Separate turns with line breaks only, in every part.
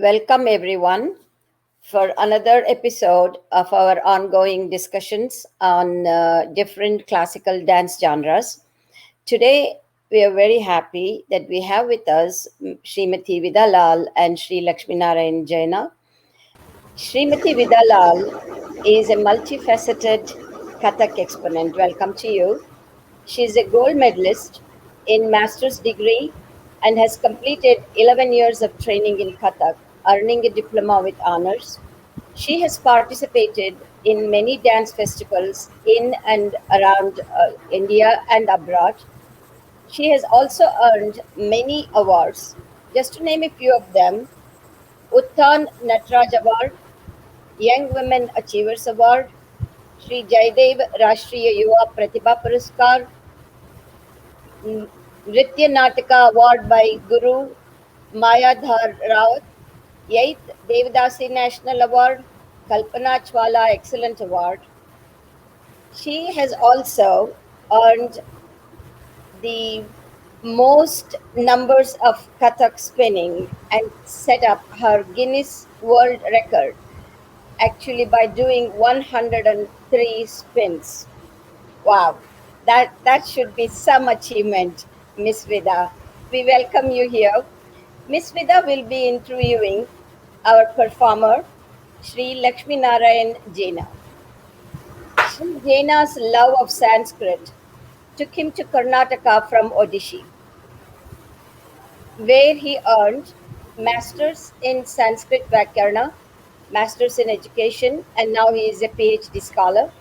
Welcome everyone for another episode of our ongoing discussions on different classical dance genres. Today, we are very happy that we have with us Srimati Vidha Lal and Shri Laxminarayan Jena. Srimati Vidha Lal is a multifaceted Kathak exponent. Welcome to you. She is a gold medalist in master's degree and has completed 11 years of training in Kathak, earning a diploma with honors. She has participated in many dance festivals in and around India and abroad. She has also earned many awards. Just to name a few of them: Uttan Natraj Award, Young Women Achievers Award, Sri Jaidev Rashtriya Yuva Pratibha Puraskar, Nritya Nataka Award by Guru Mayadhar Rawat, 8th Devdasi National Award, Kalpana Chwala Excellent Award. She has also earned the most numbers of Kathak spinning and set up her Guinness World Record actually by doing 103 spins. Wow, that should be some achievement, Miss Vida. We welcome you here. Miss Vida will be interviewing our performer, Shri Laxminarayan Jena. Shri Jena's love of Sanskrit took him to Karnataka from Odisha, where he earned Masters in Sanskrit Vyakarna, Masters in Education, and now he is a PhD scholar.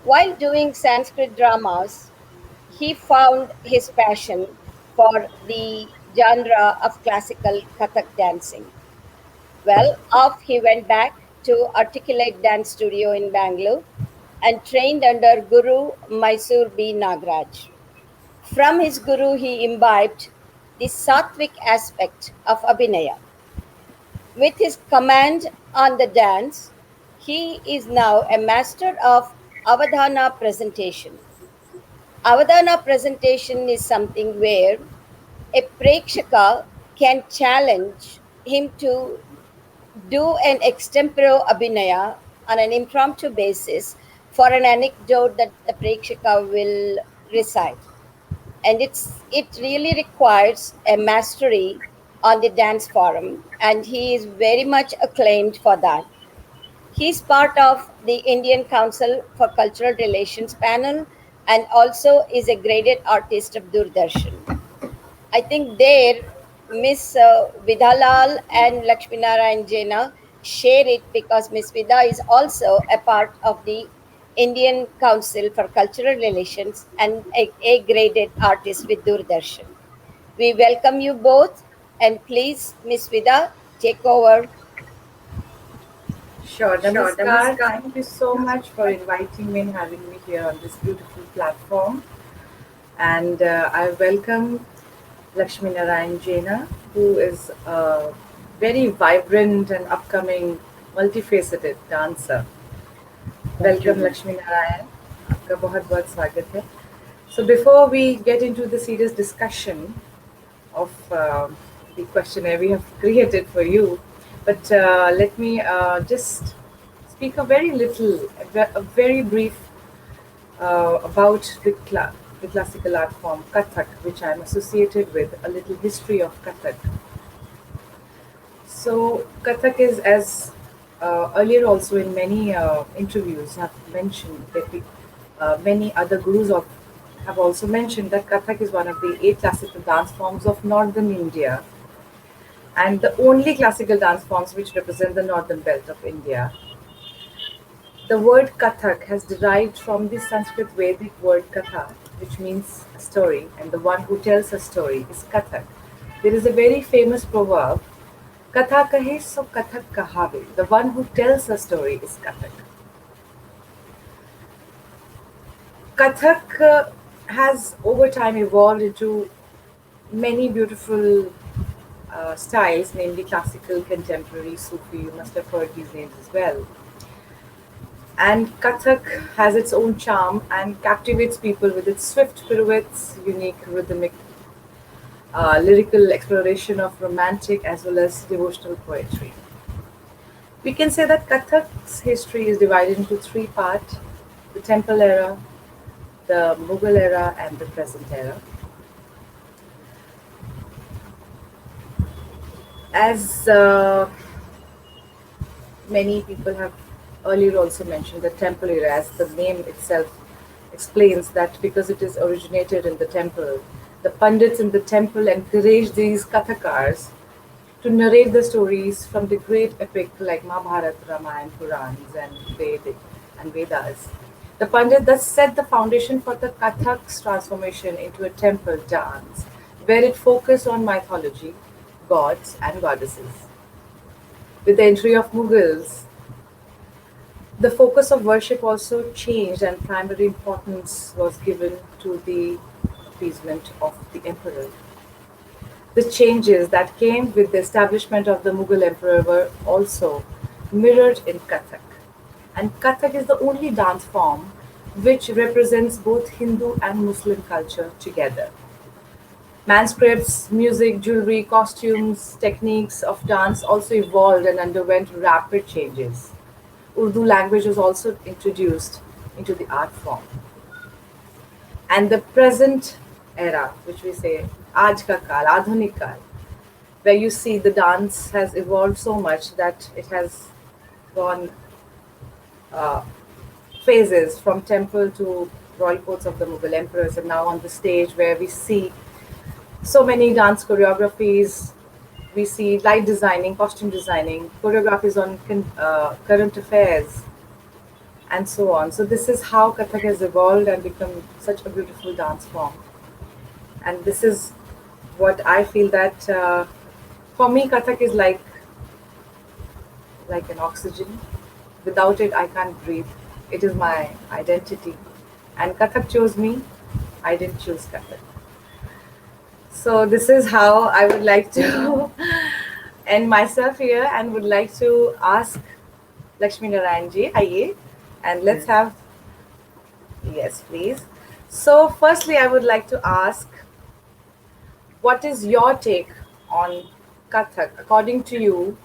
While doing Sanskrit dramas, he found his passion for the genre of classical Kathak dancing. Well, off he went back to Articulate Dance Studio in Bangalore and trained under Guru Mysore B. Nagraj. From his guru, he imbibed the sattvic aspect of Abhinaya. With his command on the dance, he is now a master of Avadhana presentation. Avadhana presentation is something where a prekshaka can challenge him to do an extempore abhinaya on an impromptu basis for an anecdote that the prekshaka will recite. And it really requires a mastery on the dance forum, and he is very much acclaimed for that. He's part of the Indian Council for Cultural Relations panel and also is a graded artist of Doordarshan. I think there Miss Vidha Lal and Laxminarayan Jena share it because Miss Vidha is also a part of the Indian Council for Cultural Relations and a graded artist with Doordarshan. We welcome you both, and please, Miss Vidha, take over.
Sure, Namaskar. Thank you so much for inviting me and having me here on this beautiful platform. And I welcome Laxminarayan Jena, who is a very vibrant and upcoming multifaceted dancer. Welcome, Laxminarayan. आपका बहुत स्वागत है. So before we get into the serious discussion of the questionnaire we have created for you, but let me just speak a very little, a very brief about the classical art form Kathak, which I am associated with, a little history of Kathak. So Kathak is, as earlier also in many interviews have mentioned, that many other gurus have also mentioned that Kathak is one of the 8 classical dance forms of northern India, and the only classical dance forms which represent the northern belt of India. The word Kathak has derived from the Sanskrit Vedic word Katha, which means a story, and the one who tells a story is Kathak. There is a very famous proverb, Katha kahe so Kathak kahave. The one who tells a story is Kathak. Kathak has over time evolved into many beautiful styles, namely classical, contemporary, Sufi. You must have heard these names as well. And Kathak has its own charm and captivates people with its swift pirouettes, unique rhythmic lyrical exploration of romantic as well as devotional poetry. We can say that Kathak's history is divided into three parts: the temple era, the Mughal era, and the present era. As many people have earlier also mentioned, the temple era, as the name itself explains, that because it is originated in the temple, the pundits in the temple encouraged these Kathakars to narrate the stories from the great epic like Mahabharata, Ramayana, Purans, and Vedas. The Pandit thus set the foundation for the Kathak's transformation into a temple dance, where it focused on mythology, gods, and goddesses. With the entry of Mughals, the focus of worship also changed, and primary importance was given to the appeasement of the emperor. The changes that came with the establishment of the Mughal emperor were also mirrored in Kathak. And Kathak is the only dance form which represents both Hindu and Muslim culture together. Manuscripts, music, jewelry, costumes, techniques of dance also evolved and underwent rapid changes. Urdu language was also introduced into the art form. And the present era, which we say Aaj ka Kal, Adhunik Kal, where you see the dance has evolved so much that it has gone uh, phases from temple to royal courts of the Mughal emperors, and now on the stage where we see so many dance choreographies. We see light designing, costume designing, choreographies on current affairs, and so on. So this is how Kathak has evolved and become such a beautiful dance form. And this is what I feel that for me, Kathak is like an oxygen. Without it, I can't breathe. It is my identity. And Kathak chose me. I didn't choose Kathak. So this is how I would like to end myself here, and would like to ask Lakshmi Narayan ji, aye, and let's
Yes.
have, yes, please. So firstly, I would like to ask, what is your take on Kathak? According to you,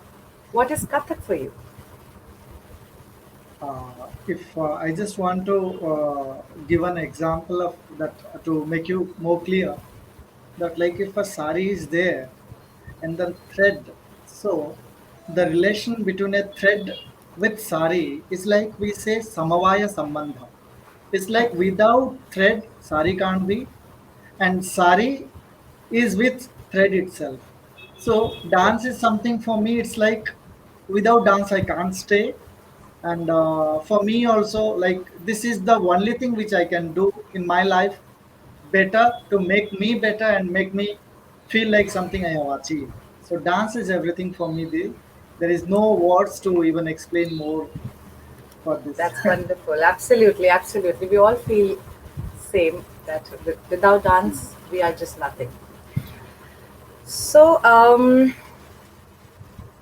what is Kathak for you?
If I just want to give an example of that to make you more clear, that like if a sari is there and then thread, so the relation between a thread with sari is like we say samavaya sambandha. It's like without thread, sari can't be, and sari is with thread itself. So dance is something for me. It's like without dance I can't stay, and for me also like this is the only thing which I can do in my life better to make me better and make me feel like something I have achieved. So dance is everything for me. There is no words to even explain more for this.
That's wonderful. Absolutely, absolutely. We all feel same that without dance, we are just nothing. So,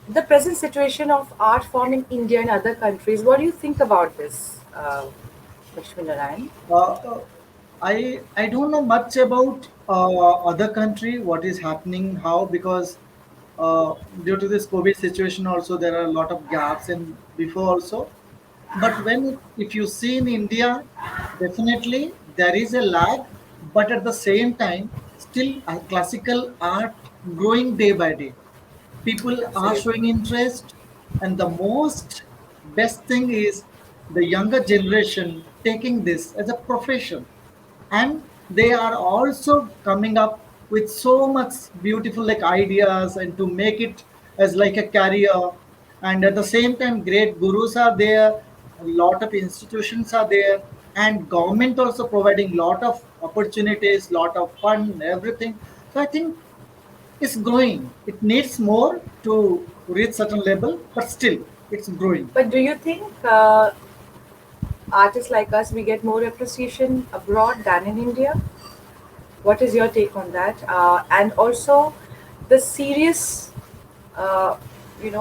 the present situation of art form in India and other countries, what do you think about this, Lakshmi Narayan?
uh, I don't know much about other country what is happening how, because uh, due to this COVID situation also there are a lot of gaps in before also. But if you see in India, definitely there is a lag, but at the same time, still classical art growing day by day. People are
Absolutely.
showing interest, and the most best thing is the younger generation taking this as a profession, and they are also coming up with so much beautiful like ideas and to make it as like a career. And at the same time, great gurus are there, a lot of institutions are there, and government also providing lot of opportunities, lot of fund, everything. So I think it's growing. It needs more to reach certain level, but still it's growing.
But do you think artists like us, we get more appreciation abroad than in India? What is your take on that? And also, the serious, uh,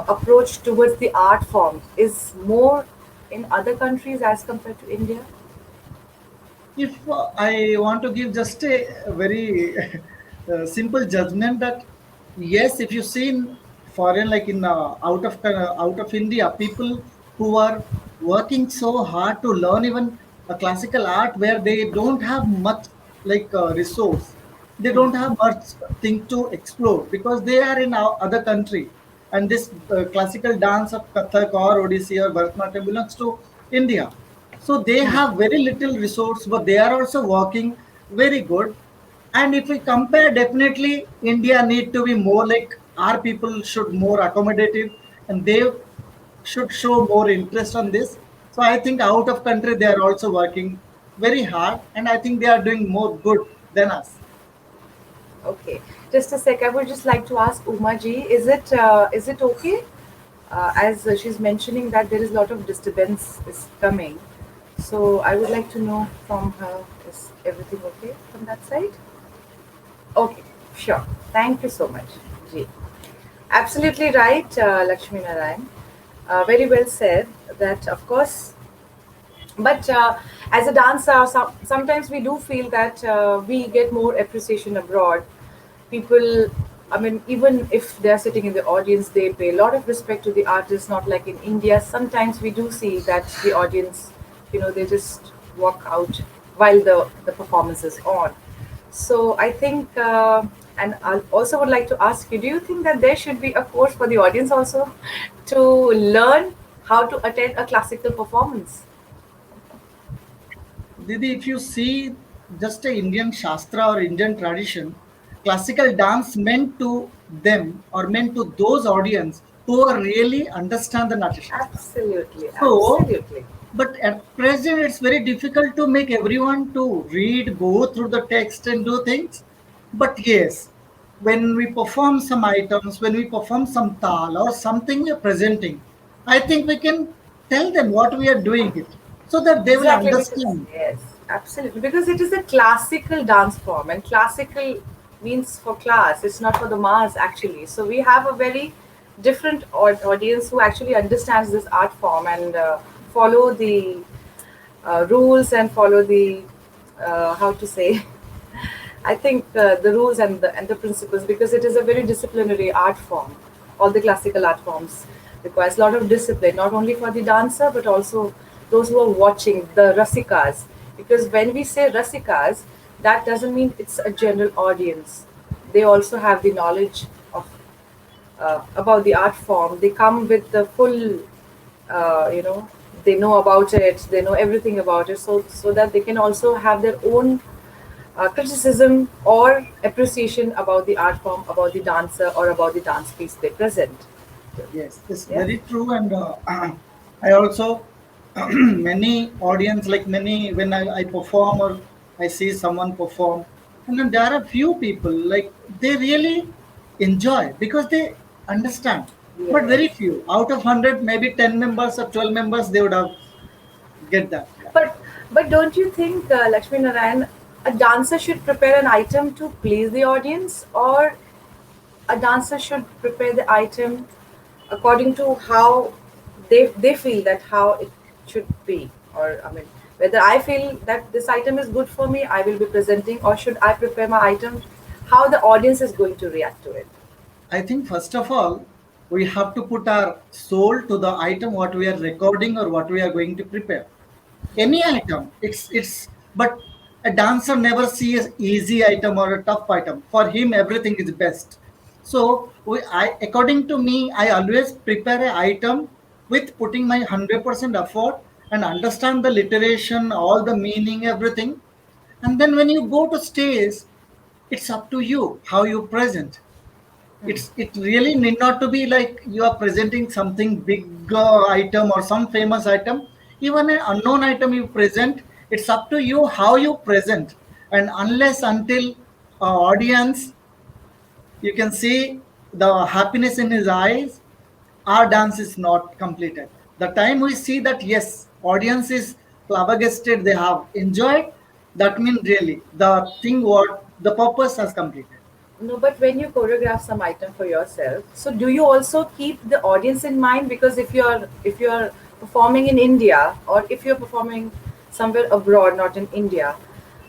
approach towards the art form is more in other countries as compared to India.
If I want to give just a very simple judgment that yes, if you see in foreign, like in out of India, people who are working so hard to learn even a classical art where they don't have much resource, they don't have much thing to explore because they are in our other country, and this classical dance of Kathak or Odissi or Bharatanatyam belongs to India. So they have very little resource, but they are also working very good. And if we compare, definitely India need to be more like our people should more accommodative, and they should show more interest on this. So I think out of country they are also working very hard, and I think they are doing more good than us.
Okay, just a sec. I would just like to ask Uma ji, is it okay? As she's mentioning that there is a lot of disturbance is coming, so I would like to know from her, is everything okay from that side? Okay, sure. Thank you so much, ji. Absolutely right, Lakshmi Narayan. Very well said. That of course, but as a dancer, sometimes we do feel that we get more appreciation abroad. People, I mean, even if they're sitting in the audience, they pay a lot of respect to the artist, not like in India. Sometimes we do see that the audience, they just walk out while the performance is on. So I think, and I also would like to ask you, do you think that there should be a course for the audience also to learn how to attend a classical performance?
Didi, if you see just a Indian Shastra or Indian tradition, classical dance meant to them or meant to those audience who are really understand the Natya Shastra.
Absolutely,
So,
absolutely.
but at present, it's very difficult to make everyone to read, go through the text and do things. But yes, when we perform some items, when we perform some tal or something we are presenting, I think we can tell them what we are doing it so that they will
Exactly, because
understand.
yes, absolutely, because it is a classical dance form, and classical means for class. It's not for the mass actually. So we have a very different audience who actually understands this art form and follow the rules and follow the how to say. I think the rules and the principles, because it is a very disciplinary art form. All the classical art forms requires a lot of discipline, not only for the dancer but also those who are watching, the rasikas. Because when we say rasikas, that doesn't mean it's a general audience. They also have the knowledge of about the art form. They come with the full, they know about it. They know everything about it, so that they can also have their own criticism or appreciation about the art form, about the dancer, or about the dance piece they present.
Yes, it's
Yeah.
very true. And I also many audience like many when I perform or I see someone perform, and then there are a few people like they really enjoy because they understand. But
Yes.
very few out of 100, maybe 10 members or 12 members, they would have get that. Yeah.
But but don't you think, Lakshmi Narayan, a dancer should prepare an item to please the audience, or a dancer should prepare the item according to how they feel that how it should be? Or I mean, whether I feel that this item is good for me, I will be presenting, or should I prepare my item how the audience is going to react to it?
I think first of all, we have to put our soul to the item what we are recording or what we are going to prepare. Any item, it's but a dancer never sees easy item or a tough item. For him, everything is best. So I according to me, I always prepare an item with putting my 100% effort and understand the literation, all the meaning, everything. And then when you go to stage, it's up to you how you present. It really need not to be like you are presenting something big item or some famous item. Even an unknown item you present, it's up to you how you present. And unless until audience, you can see the happiness in his eyes, our dance is not completed. The time we see that yes, audience is flabbergasted, they have enjoyed, that means really the thing what the purpose has completed.
No, but when you choreograph some item for yourself, so do you also keep the audience in mind? Because if you're performing in India, or if you're performing somewhere abroad, not in India,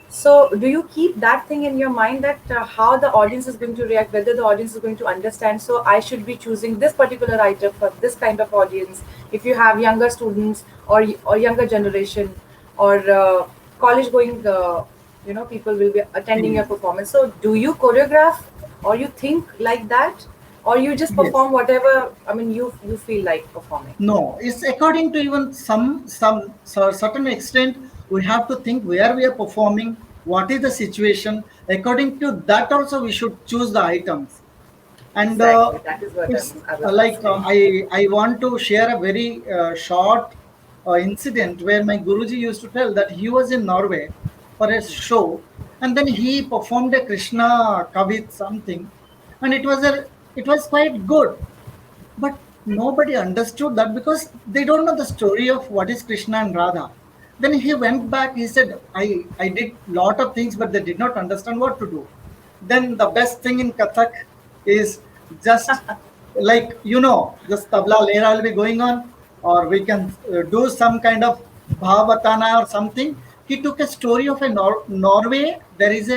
So, do you keep that thing in your mind that how the audience is going to react, whether the audience is going to understand? So, I should be choosing this particular item for this kind of audience. If you have younger students or younger generation or college going, people will be attending your
Yes.
performance. So, do you choreograph or you think like that, or you just
Yes.
perform whatever? I mean, you feel like performing.
No, it's according to even certain extent. We have to think where we are performing, what is the situation. According to that, also we should choose the items. And
Exactly. That is what
it's
I was
like
asking.
I want to share a very short incident where my Guruji used to tell that he was in Norway for a show, and then he performed a Krishna Kavit something, and it was quite good, but nobody understood that because they don't know the story of what is Krishna and Radha. Then he went back. He said, I did lot of things, but they did not understand what to do. Then the best thing in Kathak is just like, just tabla lera will be going on, or we can do some kind of bhavatana or something. He took a story of a Norway. There is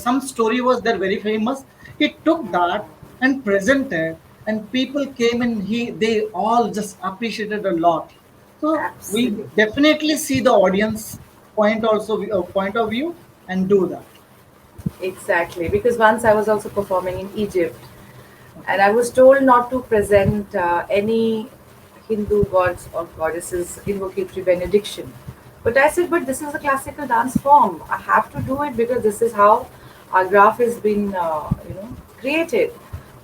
some story was there very famous. He took that and presented, and people came and they all just appreciated a lot. So we
Absolutely.
definitely see the audience point of view and do that.
Exactly, because once I was also performing in Egypt, and I was told not to present any Hindu gods or goddesses invocatory benediction. But I said, but this is a classical dance form. I have to do it because this is how our graph has been, created.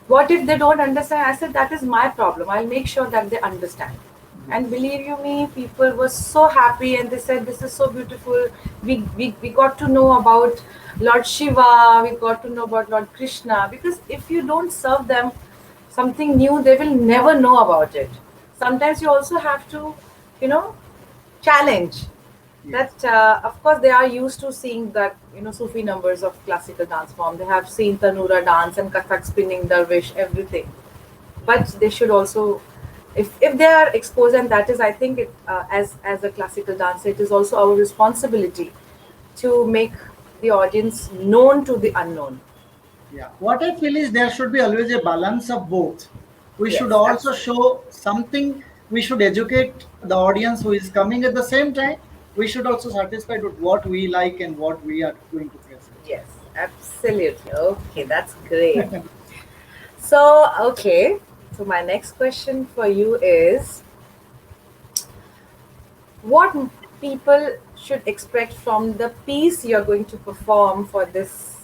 What if they don't understand? I said, that is my problem. I'll make sure that they understand. And
Yes.
believe you me, people were so happy and they said, this is so beautiful. We got to know about Lord Shiva, we got to know about Lord Krishna. Because if you don't serve them something new, they will never know about it. Sometimes you also have to, you know, challenge
Yes.
that. Of course, they are used to seeing that, Sufi numbers of classical dance form. They have seen Tanura dance and Kathak spinning, Dervish, everything, but they should also, if they are exposed, and that is, I think, as a classical dancer, it is also our responsibility to make the audience known to the unknown.
Yeah. What I feel is there should be always a balance of both. We should
Yes,
also
absolutely.
show something. We should educate the audience who is coming at the same time. We should also satisfied with what we like and what we are going to present.
Yes, absolutely. Okay, that's great. So, okay, so my next question for you is, what people should expect from the piece you're going to perform for this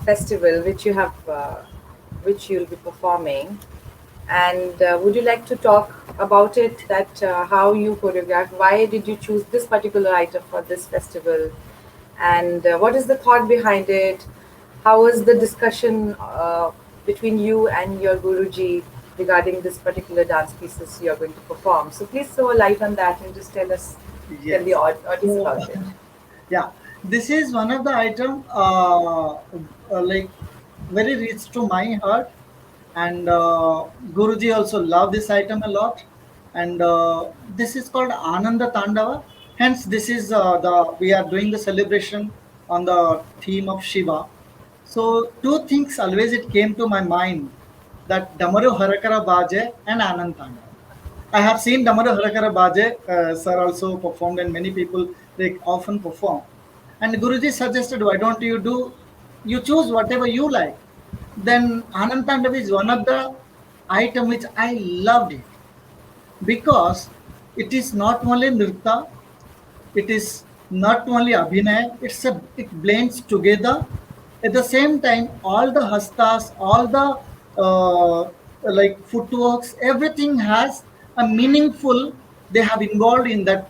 festival, which you'll be performing, and would you like to talk about it? That how you choreographed, why did you choose this particular item for this festival, and what is the thought behind it? How was the discussion between you and your Guruji regarding this particular dance pieces you are going to perform? So please throw a light on that and just tell the
Yes.
audience
So,
about it.
yeah, this is one of the item like very rich to my heart, and Guruji also love this item a lot, and this is called Ananda Tandava. Hence, this is the we are doing the celebration on the theme of Shiva. So two things always it came to my mind, that Damaru Harakara Baje and Anand Tandava. I have seen Damaru Harakara Baje, sir also performed, and many people they often perform. And Guruji suggested, why don't you choose whatever you like. Then Anand Tandav is one of the item which I loved it, because it is not only nirta, it is not only abhinay, it blends together. At the same time, all the hastas, all the like footworks, everything has a meaningful. They have involved in
It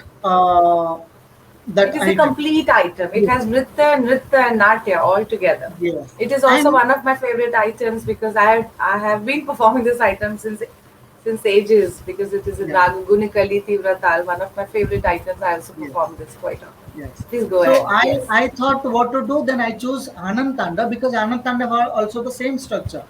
that
is a
item.
complete item. It has
Yes,
Nritya and Natya all together.
yes,
It is also
and
one of my favorite items because I have been performing this item since ages, because it is a
yeah,
Rag Gunikali Tivratal, one of my favorite items. I also
yes.
perform this quite often.
Yes.
Please go
So
ahead.
I
Yes.
I thought what to do. Then I choose Anand Tanda because Anand Tanda are also the same structure,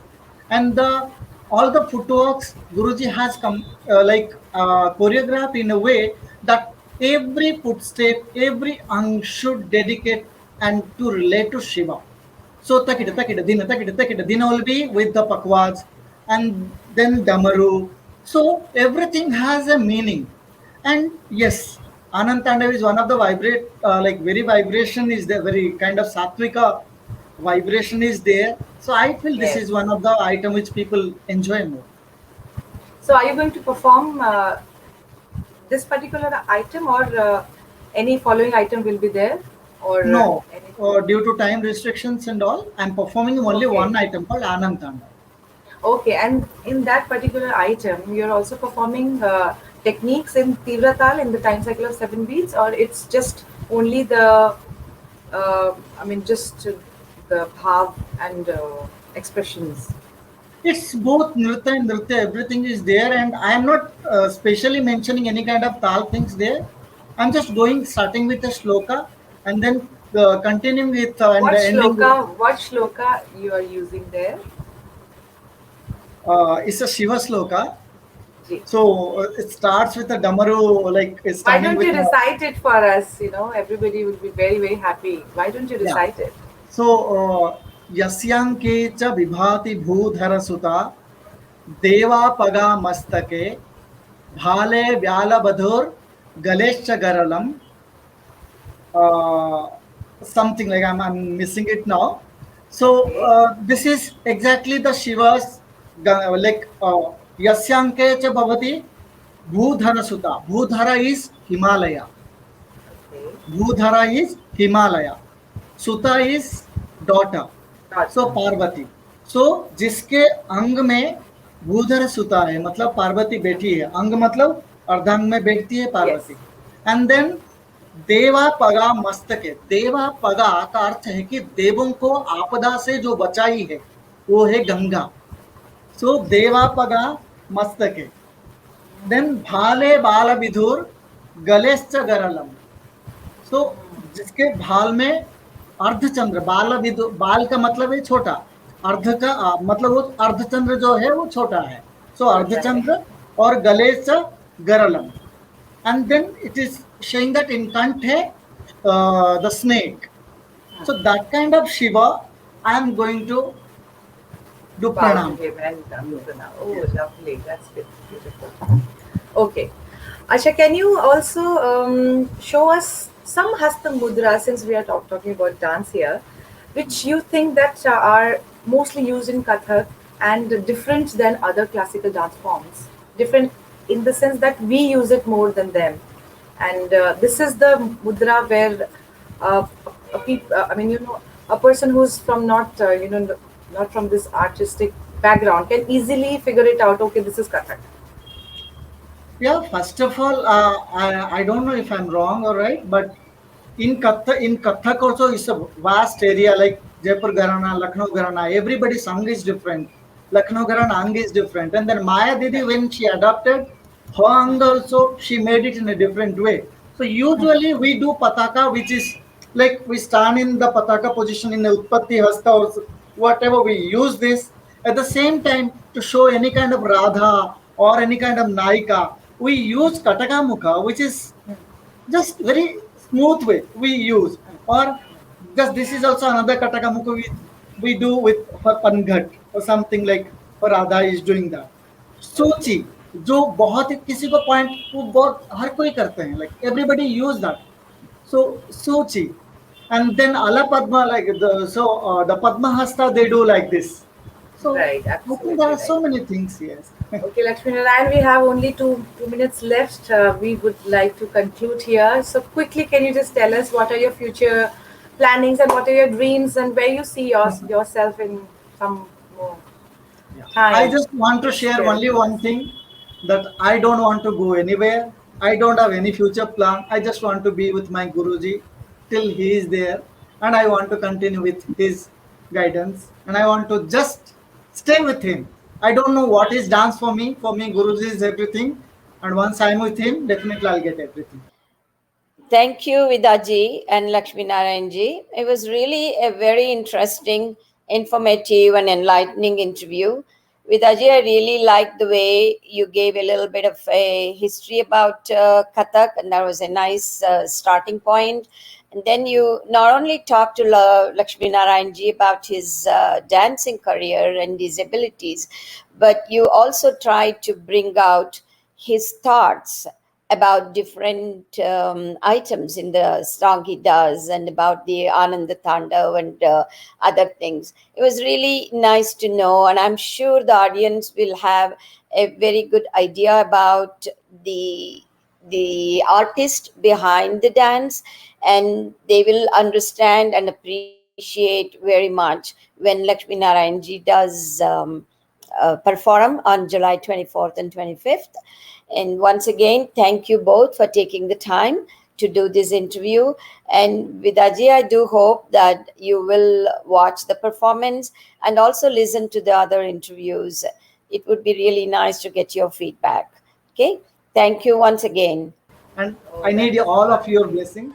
and the all the footworks Guruji has come choreographed in a way that every footstep, every ang should dedicate and to relate to Shiva. So takita dina will be with the pakwads, and then damaru. So everything has a meaning. And yes, Anand Tandav is one of the vibrate, like very vibration is there, very kind of sattvika vibration is there. So I feel this
Yes.
is one of the item which people enjoy more.
So are you going to perform this particular item, or any following item will be there, or
No,
anything?
due to time restrictions and all, I'm performing only
Okay.
one item called Anand Tandav.
Okay, and in that particular item, you're also performing techniques in Tivratal in the time cycle of 7 beats, or it's just only the, just the bhav and expressions.
It's both nritya and nritya, everything is there, and I am not specially mentioning any kind of tal things there. I'm just going starting with a shloka and then continuing with and ending with
What shloka you are using there?
it's a Shiva shloka.
Ji.
So it starts with a damaru, like it's
Why
starting
don't
with
you
a,
recite it for us? Everybody will be very, very happy. Why don't you
yeah.
recite it?
So yasyanke cha vibhati bhudhara suta deva paga mastake bhale vyala badhur galescha garalam, uh, something like I'm missing it now. So
Okay.
this is exactly the Shiva's like Yasyanke cha bhavati Bhudhara Sutta. Bhudhara is Himalaya.
Okay.
Bhudhara is Himalaya. Suta is daughter.
Got
सो पार्वती. सो जिसके अंग में भूधर सुता है मतलब पार्वती बैठी है, अंग मतलब अर्धांग में बैठती है
Yes.
पार्वती. एंड देन देवा पगा मस्तक है. देवा पगा का अर्थ है कि देवों को आपदा से जो बचाई है वो है गंगा. सो देवा पगा मस्तक है. देन भाले बाल विधुर गलेश्च गरलम. सो जिसके भाल में अर्धचंद्र, बाल का मतलब है छोटा, अर्ध का मतलब वो अर्धचंद्र जो है वो छोटा है. सो
छोटा है.
अर्धचंद्र और गले से गरलम. And then it is showing that in kanthe the snake. So that kind of Shiva I am going to do
Bow to
pranam.
him and
Yes.
now. Oh,
Yes.
lovely. That's beautiful. Okay. Asha, can you also show us some Hasta Mudra, since we are talking about dance here, which you think that are mostly used in Kathak and different than other classical dance forms? Different in the sense that we use it more than them. And this is the mudra where a person who's from not from this artistic background can easily figure it out. Okay, this is Kathak.
Yeah, first of all, I don't know if I'm wrong or right, but in Kathak also is a vast area like Jaipur Gharana, Lucknow Gharana. Everybody's song is different. Lucknow Gharana ang is different. And then Maya Didi, when she adopted her ang also, she made it in a different way. So usually we do pataka, which is like we stand in the pataka position in the Utpatti Hasta or whatever. We use this at the same time to show any kind of Radha or any kind of Naika. We use Kataka Mukha, which is just very smooth way we use. Or just this is also another Katakamuka we do with her Panghat or something like her Radha is doing that.
Okay.
सोची जो बहुत ही किसी को point वो बहुत हर कोई करते हैं, like everybody use that. So sochi, and then ala padma, like the padma hasta they do like this. So
Right,
I think there
absolutely
are
right.
so many things. Yes.
Okay, Lakshmi Narayan, we have only two minutes left. We would like to conclude here. So quickly, can you just tell us what are your future plannings and what are your dreams and where you see yourself in some more
Yeah. I
time?
just want to
Just
share
share it
only
with us.
one thing, that I don't want to go anywhere. I don't have any future plan. I just want to be with my Guruji till he is there, and I want to continue with his guidance, and I want to just stay with him. I don't know what is dance for me. For me, Guruji is everything, and once I'm with him, definitely I'll get everything.
Thank you, Vidaji and Lakshmi Narayanji. It was really a very interesting, informative, and enlightening interview. Vidaji, I really liked the way you gave a little bit of a history about Kathak, and that was a nice starting point. And then you not only talk to Lakshmi Narayan ji about his dancing career and his abilities, but you also try to bring out his thoughts about different items in the song he does, and about the Ananda Tandav and other things. It was really nice to know, and I'm sure the audience will have a very good idea about the the artist behind the dance, and they will understand and appreciate very much when Lakshmi Narayan ji does perform on July 24th and 25th. And once again, thank you both for taking the time to do this interview. And Vidaji, I do hope that you will watch the performance and also listen to the other interviews. It would be really nice to get your feedback. Okay, thank you once again.
And
Oh,
I need
that's
all of
fine.
your blessings.